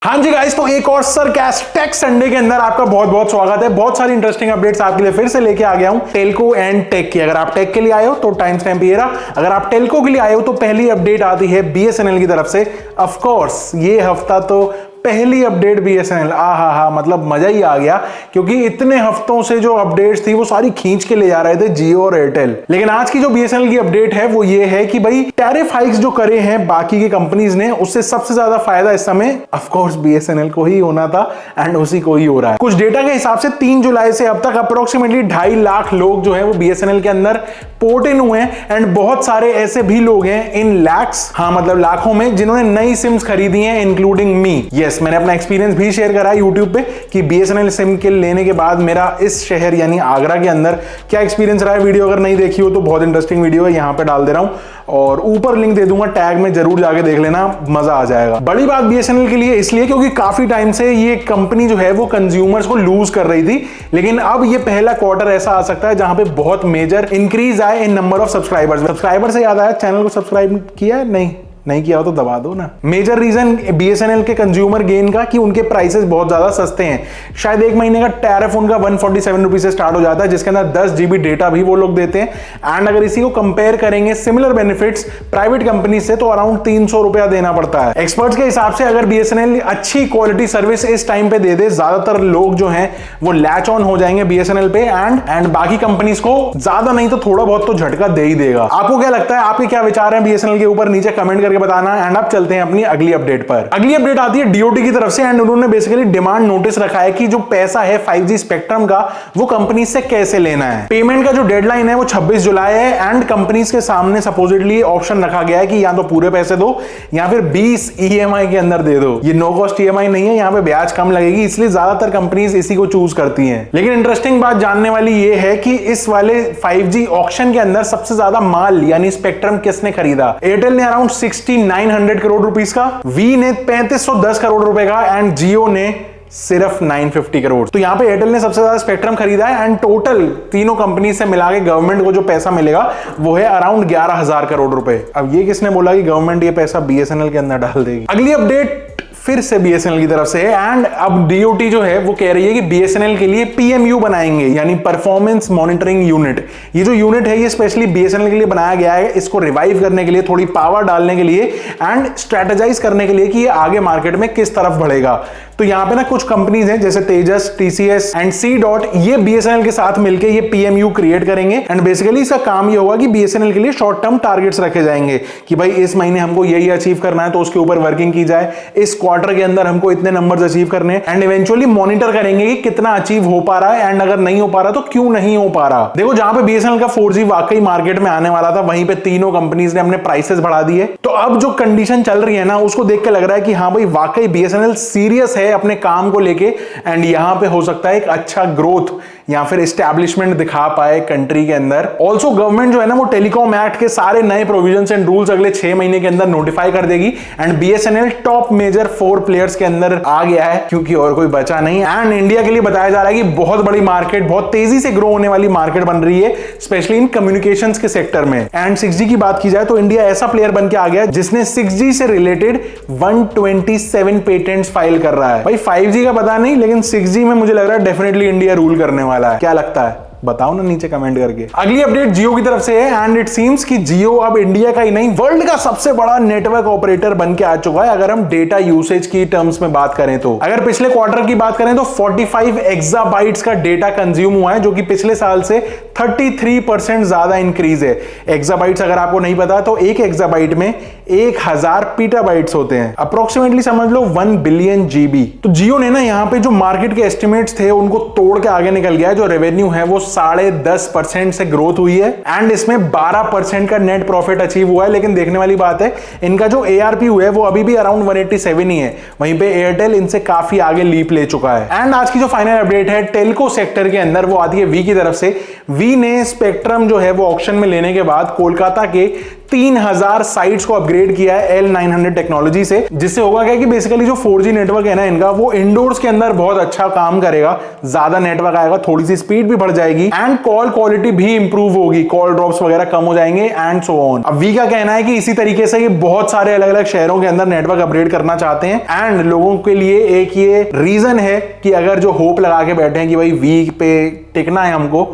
हाँ जी गाइस, तो एक और सरकास्टिक संडे के अंदर आपका बहुत बहुत स्वागत है। बहुत सारी इंटरेस्टिंग अपडेट्स आपके लिए फिर से लेके आ गया हूं टेल्को एंड टेक की। अगर आप टेक के लिए आए हो तो टाइम स्टैम्प ये रहा, अगर आप टेल्को के लिए आए हो तो पहली अपडेट आती है बीएसएनएल की तरफ से। ऑफ कोर्स ये हफ्ता तो पहली अपडेट बीएसएनएल, हा मतलब मजा ही आ गया, क्योंकि इतने हफ्तों से जो अपडेट्स थी वो सारी खींच के ले जा रहे थे जियो और एयरटेल। लेकिन आज की जो बीएसएनएल की अपडेट है वो ये है कि भाई टैरिफ हाइक्स जो करे हैं बाकी की कंपनीज ने, उससे सबसे ज्यादा फायदा इस समय ऑफ कोर्स बीएसएनएल को ही होना था एंड उसी को ही हो रहा है। कुछ डेटा के हिसाब से 3 जुलाई से अब तक अप्रोक्सीमेटली 2.5 लाख लोग जो है वो बीएसएनएल के अंदर पोर्ट इन हुए हैं एंड बहुत सारे ऐसे भी लोग हैं इन लैक्स, हाँ मतलब लाखों में, जिन्होंने नई सिम्स खरीदी हैं इंक्लूडिंग मी। यस, मैंने अपना एक्सपीरियंस भी शेयर करा यूट्यूब पे कि बीएसएनएल सिम के लेने के बाद मेरा इस शहर यानी आगरा के अंदर क्या एक्सपीरियंस रहा है। वीडियो अगर नहीं देखी हो तो बहुत इंटरेस्टिंग वीडियो है, यहां पे डाल दे रहा हूं और ऊपर लिंक दे दूंगा टैग में, जरूर जाके देख लेना, मजा आ जाएगा। बड़ी बात बीएसएनएल के लिए इसलिए क्योंकि काफी टाइम से ये कंपनी जो है वो कंज्यूमर्स को लूज कर रही थी, लेकिन अब ये पहला क्वार्टर ऐसा आ सकता है जहां पे बहुत मेजर इंक्रीज आए इन नंबर ऑफ सब्सक्राइबर्स। सब्सक्राइबर से याद आया, चैनल को सब्सक्राइब किया है? नहीं किया हो तो दबा दो ना। मेजर रीजन बीएसएनएल के कंज्यूमर गेन का कि उनके प्राइसेस बहुत ज्यादा सस्ते हैं। शायद 1 महीने का टैरिफ उनका 147 रुपीज से स्टार्ट हो जाता है, जिसके अंदर 10 GB डेटा भी वो लोग देते हैं। एंड अगर इसी को कंपेयर करेंगे सिमिलर बेनिफिट्स प्राइवेट कंपनी से तो अराउंड 300 रुपया देना पड़ता है। एक्सपर्ट्स के हिसाब से अगर बीएसएनएल अच्छी क्वालिटी सर्विस इस टाइम पे दे दे, ज्यादातर लोग जो हैं वो लैच ऑन हो जाएंगे बीएसएनएल पे एंड बाकी कंपनीज को ज्यादा नहीं तो थोड़ा बहुत तो झटका दे ही देगा। आपको क्या लगता है, आपके क्या विचार हैं बीएसएनएल के ऊपर? नीचे कमेंट के बताना। एंड अब चलते हैं अपनी अगली अपडेट पर। अगली अपडेट आती है डीओटी की तरफ से एंड उन्होंने बेसिकली डिमांड नोटिस रखा है कि जो पैसा है 5G स्पेक्ट्रम का वो कंपनी से कैसे लेना है। पेमेंट का जो डेडलाइन है वो 26 जुलाई है एंड कंपनीज के सामने सपोजिटली ऑप्शन रखा गया है कि या तो पूरे पैसे दो या फिर 20 EMI के अंदर दे दो। ये नो कॉस्ट EMI नहीं है, यहाँ पे ब्याज कम लगेगी, इसलिए ज्यादातर कंपनीज इसी को चूज करती हैं। लेकिन इंटरेस्टिंग बात जानने वाली ये है कि इस वाले 5G ऑक्शन के अंदर सबसे ज्यादा माल यानी स्पेक्ट्रम किसने खरीदा? एयरटेल ने अराउंड 6900 करोड़ रुपीस का, वी ने 3510 करोड़ रुपए का एंड जियो ने सिर्फ 950 करोड़। तो यहां पे एयरटेल ने सबसे ज्यादा स्पेक्ट्रम खरीदा है एंड टोटल तीनों कंपनी से मिला के गवर्नमेंट को जो पैसा मिलेगा वो है अराउंड 11,000 करोड़ रुपए। अब ये किसने बोला कि गवर्नमेंट ये पैसा बीएसएनएल के अंदर डाल देगी? अगली अपडेट फिर से बीएसएनएल की तरफ से है एंड अब डीओटी जो है वो कह रही है कि बीएसएनएल के लिए पीएमयू बनाएंगे, यानी परफॉर्मेंस मॉनिटरिंग यूनिट। ये जो यूनिट है ये स्पेशली बीएसएनएल के लिए बनाया गया है, इसको रिवाइव करने के लिए, थोड़ी पावर डालने के लिए एंड स्ट्रेटेजाइज करने के लिए कि ये आगे मार्केट में किस तरफ बढ़ेगा। तो यहां पे ना कुछ कंपनीज हैं जैसे तेजस, टीसीएस एंड सी डॉट, ये बीएसएनएल के साथ मिलकर ये पीएमयू क्रिएट करेंगे एंड बेसिकली इसका काम ये होगा कि बीएसएनएल के लिए शॉर्ट टर्म टारगेट्स रखे जाएंगे कि भाई इस महीने हमको यही अचीव करना है तो उसके ऊपर वर्किंग की जाए, इस क्वार्टर के अंदर हमको इतने नंबर्स अचीव करने हैं एंड इवेंचुअली मॉनिटर करेंगे कि कितना अचीव हो पा रहा है एंड अगर नहीं हो पा रहा तो क्यों नहीं हो पा रहा। देखो, जहां पे बीएसएनएल का 4G वाकई मार्केट में आने वाला था वहीं पे तीनों कंपनीज ने अपने प्राइसेस बढ़ा दिए। तो अब जो कंडीशन चल रही है ना उसको देख के लग रहा है कि हाँ भाई वाकई बीएसएनएल सीरियस है अपने काम को लेके एंड यहां पे हो सकता है एक अच्छा ग्रोथ या फिर एस्टैब्लिशमेंट दिखा पाए कंट्री के अंदर। ऑल्सो गवर्नमेंट जो है ना वो टेलीकॉम एक्ट के सारे नए प्रोविजंस एंड रूल्स अगले 6 महीने के अंदर नोटिफाई कर देगी and BSNL top major 4 players के अंदर आ गया है, क्योंकि और कोई बचा नहीं। एंड इंडिया के लिए बताया जा रहा है कि बहुत बड़ी मार्केट, बहुत तेजी से ग्रो होने वाली मार्केट बन रही है, स्पेशली इन कम्युनिकेशंस के सेक्टर में। एंड 6G की बात की जाए तो इंडिया ऐसा प्लेयर बन के आ गया जिसने 6G से रिलेटेड 127 पेटेंट्स फाइल कर रहा है। भाई 5G का पता नहीं, लेकिन 6G में मुझे लग रहा है डेफिनेटली इंडिया रूल करने वाला है। क्या लगता है बताओ ना नीचे कमेंट करके। अगली अपडेट जियो की तरफ से है एंड इट सीम्स कि जियो अब इंडिया का ही नहीं वर्ल्ड का सबसे बड़ा नेटवर्क ऑपरेटर बन के आ चुका है। अगर हम डेटा यूसेज की टर्म्स में बात करें तो अगर पिछले क्वार्टर की बात करें तो 45 एक्साबाइट्स का डेटा कंज्यूम हुआ है, जो कि पिछले साल से 33% ज्यादा इंक्रीज है। एक्साबाइट्स अगर आपको नहीं पता तो एक एक्साबाइट में 1000 पीटाबाइट्स होते हैं, अप्रोक्सीमेटली समझ लो 1 बिलियन GB। तो जियो ने ना यहाँ पे जो मार्केट के एस्टिमेट्स थे उनको तोड़ के आगे निकल गया है। जो रेवेन्यू है वो 10.5% से ग्रोथ हुई है एंड इसमें 12% का नेट प्रॉफिट अचीव हुआ है। लेकिन देखने वाली बात है इनका जो ARPU है वो अभी भी अराउंड 187 ही है, वहीं पे एयरटेल इनसे काफी आगे लीप ले चुका है। एंड आज की जो फाइनल अपडेट है टेल्को सेक्टर के अंदर वो आती है वी की तरफ से। वी वी ने स्पेक्ट्रम जो है वो ऑक्शन में लेने के बाद कोलकाता के 3000 साइट्स को अपग्रेड किया है L900 टेक्नोलॉजी से, जिससे होगा क्या कि बेसिकली जो 4G नेटवर्क है ना इनका, वो इंडोर्स के अंदर बहुत अच्छा काम करेगा, ज्यादा नेटवर्क आएगा, थोड़ी सी स्पीड भी बढ़ जाएगी एंड कॉल क्वालिटी भी इंप्रूव होगी, कॉल ड्रॉप्स वगैरह कम हो जाएंगे एंड सो ऑन। अब वी का कहना है कि इसी तरीके से ये बहुत सारे अलग अलग शहरों के अंदर नेटवर्क अपग्रेड करना चाहते हैं एंड लोगों के लिए एक ये रीजन है कि अगर जो होप लगा के बैठे हैं कि भाई वी पे टिकना है हमको,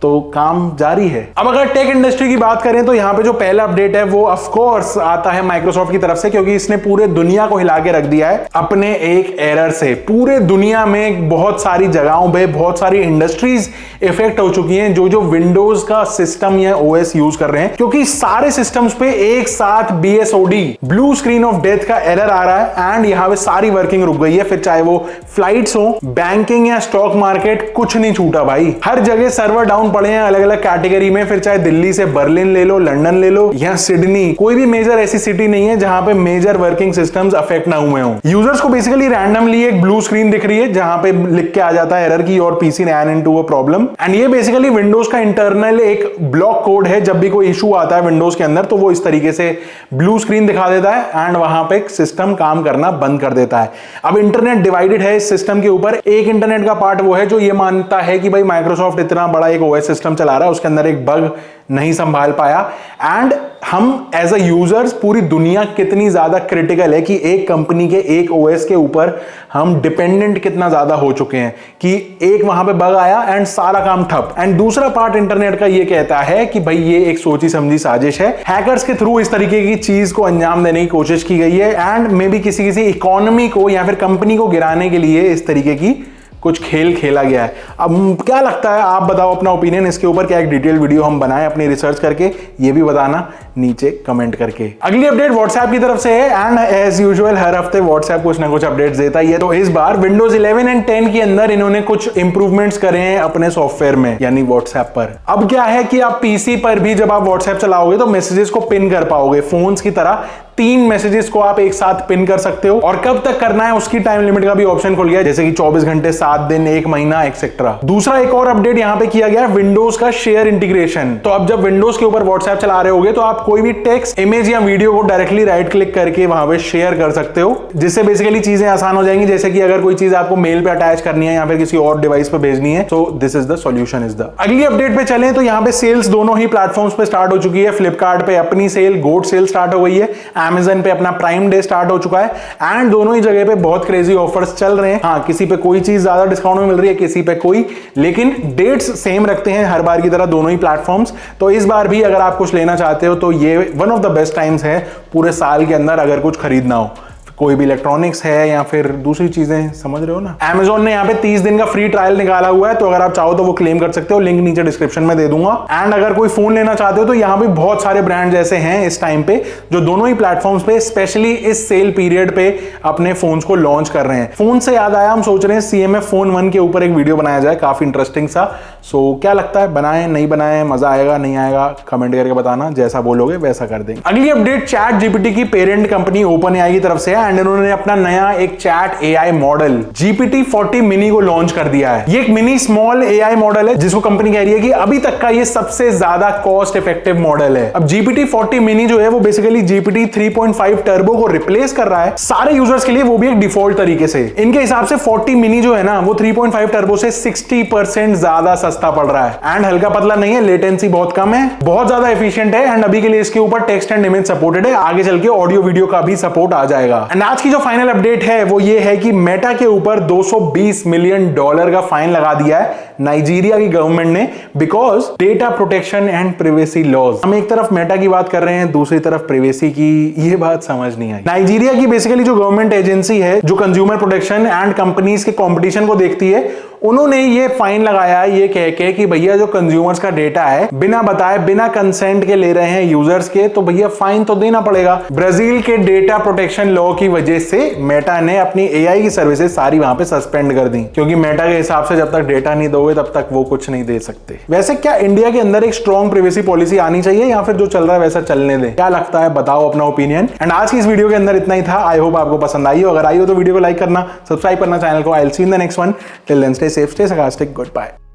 तो काम जारी है। अब अगर टेक इंडस्ट्री की बात करें तो यहां पे जो पहला अपडेट है वो ऑफ कोर्स आता है माइक्रोसॉफ्ट की तरफ से, क्योंकि इसने पूरे दुनिया को हिला के रख दिया है अपने एक एरर से। पूरे दुनिया में बहुत सारी जगहों पे बहुत सारी इंडस्ट्रीज इफेक्ट हो चुकी हैं जो विंडोज का सिस्टम या ओएस यूज कर रहे हैं, क्योंकि सारे सिस्टम्स पे एक साथ BSOD blue screen of death का एरर आ रहा है एंड यहां पे सारी वर्किंग रुक गई है। फिर चाहे वो फ्लाइट्स हो, बैंकिंग या स्टॉक मार्केट, कुछ नहीं छूटा भाई। हर जगह सर्वर डाउन पड़े हैं अलग अलग कैटेगरी में। फिर चाहे दिल्ली से बर्लिन ले लो, लंदन ले लो या सिडनी, कोई भी मेजर ऐसी सिटी नहीं है जहां पे मेजर वर्किंग सिस्टम्स अफेक्ट ना हुए हों। यूजर्स को बेसिकली रैंडमली एक ब्लू स्क्रीन दिख रही है जहां पे लिख के आ जाता है एरर की और PC ran into a problem. And ये बेसिकली विंडोज का इंटरनल एक ब्लॉक कोड है। जब भी कोई इशू आता है विंडोज के अंदर तो वो इस तरीके से ब्लू स्क्रीन दिखा देता है एंड वहां पे सिस्टम काम करना बंद कर देता है। अब इंटरनेट डिवाइडेड है इस सिस्टम के ऊपर। एक इंटरनेट का पार्ट वो है जो ये मानता है कि भाई माइक्रोसॉफ्ट इतना बड़ा एक ओएस सिस्टम चला रहा है, उसके अंदर एक बग नहीं संभाल पाया एंड हम एज अ यूजर्स, पूरी दुनिया कितनी ज्यादा क्रिटिकल है कि एक कंपनी के एक ओएस के ऊपर हम डिपेंडेंट कितना ज्यादा हो चुके हैं कि एक वहां पे बग आया एंड सारा काम ठप। एंड दूसरा पार्ट इंटरनेट का ये कहता है कि भाई ये एक सोची समझी साजिश है, हैकर्स के थ्रू इस तरीके की चीज को अंजाम देने की कोशिश की गई है एंड मे बी किसी इकोनॉमी को या फिर कंपनी को गिराने के लिए इस तरीके की कुछ खेल खेला गया है। अब क्या लगता है, आप बताओ अपना ओपिनियन इसके ऊपर। क्या एक डिटेल वीडियो हम बनाएं अपनी रिसर्च करके, ये भी बताना नीचे कमेंट करके। अगली अपडेट व्हाट्सएप की तरफ से है एंड एज यूजुअल हर हफ्ते व्हाट्सएप कुछ ना कुछ अपडेट्स देता ही है। तो इस बार विंडोज 11 एंड 10 के अंदर इन्होंने कुछ इंप्रूवमेंट्स करे हैं अपने सॉफ्टवेयर में, यानी व्हाट्सएप पर। अब क्या है कि आप पीसी पर भी जब आप व्हाट्सएप चलाओगे तो मैसेजेस को पिन कर पाओगे। फोन्स की तरह 3 मैसेजेस को आप एक साथ पिन कर सकते हो और कब तक करना है उसकी टाइम लिमिट का भी ऑप्शन खुल गया है, जैसे कि 24 घंटे, 7 दिन, 1 महीना एक्सेट्रा। दूसरा एक और अपडेट यहां पे किया गया है विंडोज का शेयर इंटीग्रेशन। तो अब जब विंडोज के ऊपर व्हाट्सएप चला रहे होगे तो आप कोई भी टेक्स्ट, इमेज या वीडियो को डायरेक्टली राइट क्लिक करके वहां पे शेयर कर सकते हो, जिससे बेसिकली चीजें आसान हो जाएंगी। जैसे कि अगर कोई चीज आपको मेल पे अटैच करनी है या फिर किसी और डिवाइस पे भेजनी है, so this is the solution is the. अगली अपडेट पे चलें तो यहाँ पे सेल्स दोनों ही प्लेटफॉर्म्स पे स्टार्ट हो चुकी है। फ्लिपकार्ट पे अपनी सेल, गोट सेल स्टार्ट हो गई है, Amazon पे अपना प्राइम डे स्टार्ट हो चुका है एंड दोनों ही जगह पे बहुत क्रेजी ऑफर्स चल रहे हैं। हाँ, किसी पे कोई चीज ज्यादा डिस्काउंट में मिल रही है, किसी पे कोई, लेकिन डेट्स सेम रखते हैं हर बार की तरह दोनों ही प्लेटफॉर्म्स। तो इस बार भी अगर आप कुछ लेना चाहते हो तो ये one of the best times है पूरे साल के अंदर अगर कुछ खरीदना हो, कोई भी इलेक्ट्रॉनिक्स है या फिर दूसरी चीजें, समझ रहे हो ना। Amazon ने यहाँ पे 30 दिन का फ्री ट्रायल निकाला हुआ है, तो अगर आप चाहो तो वो क्लेम कर सकते हो, लिंक नीचे डिस्क्रिप्शन में दे दूंगा। एंड अगर कोई फोन लेना चाहते हो तो यहाँ पे बहुत सारे ब्रांड ऐसे हैं इस टाइम पे जो दोनों ही प्लेटफॉर्म्स पे स्पेशली इस सेल पीरियड पे अपने फोन्स को लॉन्च कर रहे हैं। फोन से याद आया, हम सोच रहे हैं CMF फोन 1 के ऊपर एक वीडियो बनाया जाए, काफी इंटरेस्टिंग सा। सो क्या लगता है, बनाए नहीं बनाए, मजा आएगा नहीं आएगा, कमेंट करके बताना, जैसा बोलोगे वैसा कर देंगे। अगली अपडेट ChatGPT की पेरेंट कंपनी OpenAI की तरफ से है एंड इन्होंने अपना नया एक chat AI model GPT-40 mini को लॉन्च कर दिया है। ये एक मिनी स्मॉल AI मॉडल है जिसको कंपनी कह रही है कि अभी तक का ये सबसे ज्यादा कॉस्ट इफेक्टिव मॉडल है। अब GPT-40 मिनी जो है वो बेसिकली GPT 3.5 टर्बो को रिप्लेस कर रहा है सारे यूजर्स के लिए, वो भी एक डिफॉल्ट तरीके से। इनके हिसाब से 40 मिनी जो है ना वो 3.5 टर्बो से 60% ज्यादा सस्ता पड़ रहा है एंड हल्का पतला नहीं है, लेटेंसी बहुत कम है, बहुत ज्यादा एफिशिएंट है एंड अभी के लिए इसके ऊपर टेक्स्ट एंड इमेज सपोर्टेड है, आगे चल के ऑडियो वीडियो का भी सपोर्ट आ जाएगा। एंड आज की जो फाइनल अपडेट है वो ये है कि मेटा के ऊपर $220 मिलियन का फाइन लगा दिया है नाइजीरिया की गवर्नमेंट ने, because data protection and privacy laws. हम एक तरफ मेटा की बात कर रहे हैं, दूसरी तरफ प्रिवेसी की, ये बात समझ नहीं आई। नाइजीरिया की बेसिकली जो गवर्नमेंट एजेंसी है जो कंज्यूमर प्रोटेक्शन एंड कंपनीज के कंपटीशन को देखती है, उन्होंने ये फाइन लगाया है ये कह के कि भैया जो कंज्यूमर्स का डेटा है बिना बताए, बिना कंसेंट के ले रहे हैं यूजर्स के, तो भैया फाइन तो देना पड़ेगा। ब्राजील के डेटा प्रोटेक्शन लॉ की वजह से मेटा ने अपनी AI की सर्विसेज सारी वहां पे सस्पेंड कर दी, क्योंकि मेटा के हिसाब से जब तक डेटा नहीं दोगे तब तक वो कुछ नहीं दे सकते। वैसे क्या इंडिया के अंदर एक स्ट्रॉन्ग प्राइवेसी पॉलिसी आनी चाहिए या फिर जो चल रहा है वैसा चलने दे? क्या लगता है, बताओ अपना ओपिनियन। एंड आज की इस वीडियो के अंदर इतना ही था। आई होप आपको पसंद आई हो। अगर आई हो तो वीडियो को लाइक करना, सब्सक्राइब करना चैनल को। I will see you in the next one. Till then stay safe, stay sarcastic, goodbye।